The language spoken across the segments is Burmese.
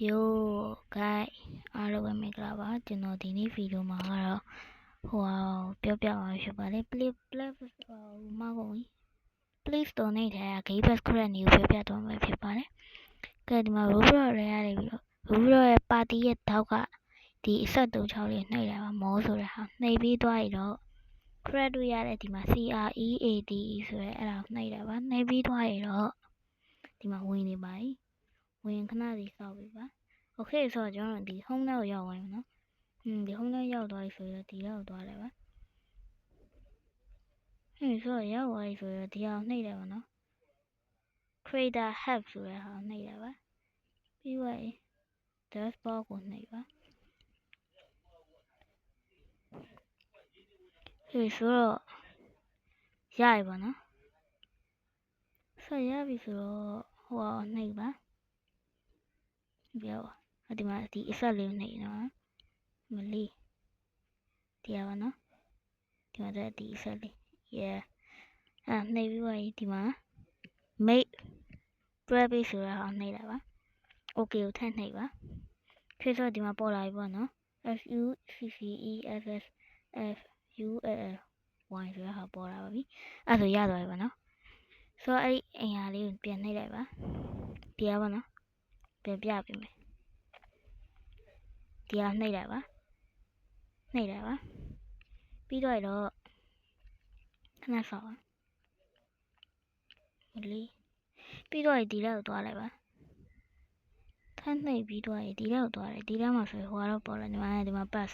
Yo guys အားလုံးပဲမင်္ဂလာပါကျွန်တော်ဒီနေ့ဗီဒီယိုမှာကတော့ပြောပြမှာဖြစ်ပါတယ် Play Store နဲ့ထား Gamepass Credit ကိုပြောပြသွားမှာဖြစ်ပါတယ်ကဲဒီမှာ Roblox ရရတယ်ပြီးတော့ Roblox ရဲ့ပါတီရဲ့တောက်ကဒီအဆက်36လေးနှိပ်လိုက်ပါမောဆိုတဲ့ဟာနှိပ်ပြီးသွားပြီတော့ Credit တွေ့ရတဲ့ဒီမှာ CREADE ဆိုတဲ့အဲ့ဒါနှိပ်လိုက်ပါနှိပ်ပြီးသွားပြီတော့ဒီမှာဝင်နေပါပြီဝင်ခဏစီစောက်ပြီပါโอเคဆိုတော့ကျွန်တော်ဒီ home ထဲကိုရောက်သွားပြီနော်ဒီ home ထဲရောက်သွားပြီဆိုတော့ဒီရောက်သွားလိုက်ပါဆိုတော့ရောက်သွားပြီဆိုတော့ဒီအောင်နှိပ်လိုက်ပါနော် creator help ဆိုတဲ့ဟာနှိပ်လိုက်ပါပြီးသွားပြီ dashboard ကိုနှိပ်ပါဆိုတော့ရပြီပါနော်ဆက်ရပြီဆိုတော့နှိပ်ပါပြောပါဒီမှာဒီအဆက်လေးနှိပ်နော်မလေးတရားပါနော်ဒီမှာဒီအဆက်လေး yeah နှိပ်ပြီးပါဒီမှာ make private ဆိုတဲ့ဟာနှိပ်လိုက်ပါ okay ကိုထပ်နှိပ်ပါဖြစ်ဆိုဒီမှာပေါ်လာပြီပေါ့နော် FUCCESSFULL Y ဆိုတဲ့ဟာပေါ်လာပါပြီအဲ့ဆိုရသွားပြီပါနော်ဆိုတော့အဲ့ဒီအရာလေးကိုပြန်နှိပ်လိုက်ပါတရားပါနော်ပြန်ပြပေးမယ်တရားနှိပ်လိုက်ပါပြီးတော့ခဏဆောက်ပါမလေးပြီးတော့ဒီလောက်သွားလိုက်ပါထပ်နှိပ်ပြီးတော့ဒီလောက်သွားတယ်ဒီလောက်မှာဆိုဟိုကတော့ပေါ်လာဒီမှာ pass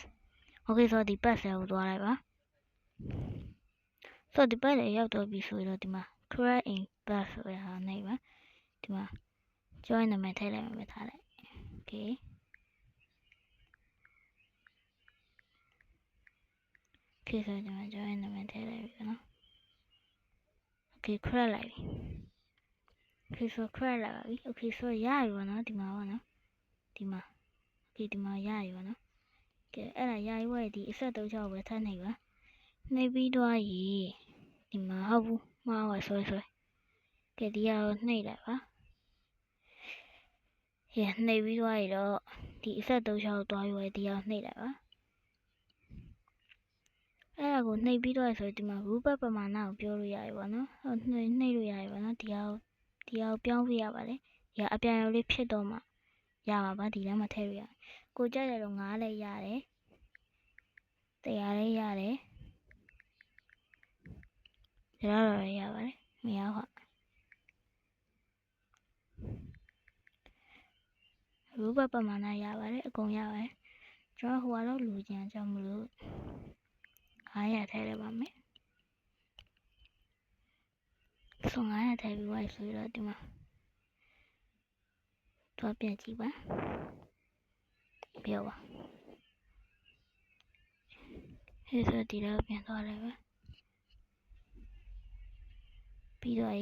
okay ဆိုတော့ဒီ pass ကိုသွားလိုက်ပါဆိုတော့ဒီ pass လေးရောက်တော့ပြီဆိုတော့ဒီမှာ create in pass ဆိုတဲ့ဟာနှိပ်ပါဒီမှာ join နာမည်ထည့်လိုက်မယ်ထားလိုက် okay okay ဆိုတော့ဒီမှာ join နာမည်ထည့်လိုက်ပြီနော် okay create လိုက်ပြီ okay ဆို create လိုက်ပါပြီ okay ဆိုရပြီပေါ့နော်ဒီမှာပေါ့နော်ဒီမှာ okay ဒီမှာရပြီပေါ့နော်ကဲအဲ့ဒါရပြီပေါ့ဒီအဆက်36ပဲထပ်နှိပ်ပါနှိပ်ပြီးတော့ဒီမှာဟုတ်ဘူးမှားပါဆွဲကဲဒီဟာကိုနှိပ်လိုက်ပါနှိပ်ပြီးတော့ဒီအဆက်36သွားပြီးတော့ဒီဟာနှိပ်လိုက်ပါအဲ့ဒါကိုနှိပ်ပြီးတော့ဆိုဒီမှာ rupee ပမာဏကိုပြောလို့ရပြီပေါ့နော်နှိပ်လို့ရပြီပေါ့နော်ဒီဟာကိုပြောင်းပြရပါတယ်ဒီဟာအပြန်ရောလေးဖြစ်တော့မှရမှာပါဒီထဲမှာထည့်လို့ရကိုကြိုက်တယ်လို့9လည်းရတယ်100လည်းရတယ်ဒါတော့ရပါတယ်မရဟုတ် rupee ပမာဏရပါတယ်အကုန်ရပါတယ်ကျွန်တော်ဟိုကတော့လူကျန်ကြောင့်မလို့900ထည့်လိုက်ပါမယ်ဆို900ထည့်ပြီးဆိုတော့ဒီမှာတော့ပြန်ကြည့်ပါပြောပါဆိုဒီတော့ပြန်သွားလိုက်ပါပြီးတော့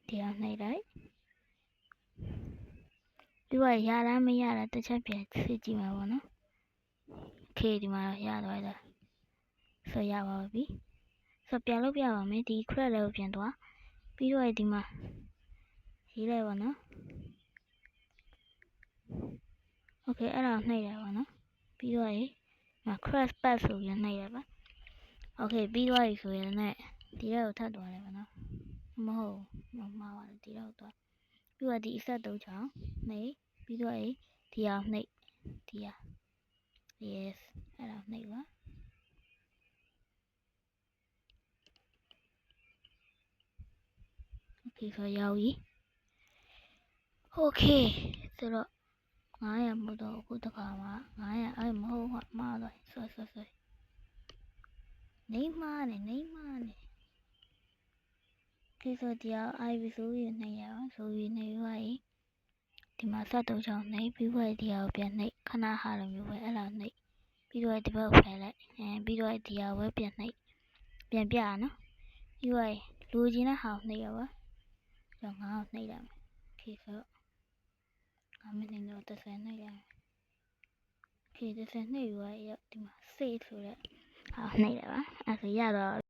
ဒီအောင်နှိပ်လိုက်ပြီးတော့ရလားမရလားတစ်ချက်ပြန်စစ်ကြည့်မှာပေါ့နော်โอเคဒီမှာရသွားတယ်ဆိုရပါပြီဆိုပြန်လုပ်ပြပါမယ်ဒီ credit လေးကိုပြန်သွားပြီးတော့ဒီမှာရေးလိုက်ပါနော်โอเคအဲ့ဒါနှိပ်လိုက်ပါနော်ပြီးတော့မှာ crash pass ဆိုပြီးနှိပ်လိုက်ပါโอเคပြီးတော့ဆိုရင်လည်းဒီလောက်ကိုထပ်သွားလိုက်ပါနော်မဟုတ်မှားပါတယ်ဒီလောက်သွားပြီးတော့ဒီအဆက်3ချောင်းနှိပ်ပြီးတော့ဒီအောင်နှိပ်ဒီဟာ yes အဲ့ဒါနှိပ်ပါโอเคဆိုရောက်ပြီโอเคဆိုတော့900မဟုတ်တော့အခုတစ်ခါမှာ900အဲ့မဟုတ်ဟာမှားသွားဆွဲနေမှားနေဒီဆိုဒီအောင် IV ဆိုပြီးနှိပ်ရအောင်ဆိုပြီးနှိပ်ပါဒီမှာဆက်တော့ချောင်းနှိပ်ပြီးတော့ဒီအောင်ပြန်နှိပ်ခဏဟာလိုမျိုးပဲအဲ့လိုနှိပ်ပြီးတော့ဒီဘက်ဖယ်လိုက်ပြီးတော့ဒီအောင်ပဲပြန်နှိပ်ပြန်ပြရနော်ပြီးတော့လူချင်းတဲ့ဟာနှိပ်ရပါကျွန်တော်ငါ့ကိုနှိပ်လိုက်မယ်โอเคဆိုတော့ငါမနှိပ်တော့30နှိပ်လိုက်โอเค30နှိပ်ပြီးတော့ဒီမှာ save ဆိုတဲ့ဟာနှိပ်လိုက်ပါအဲ့ဆိုရတော့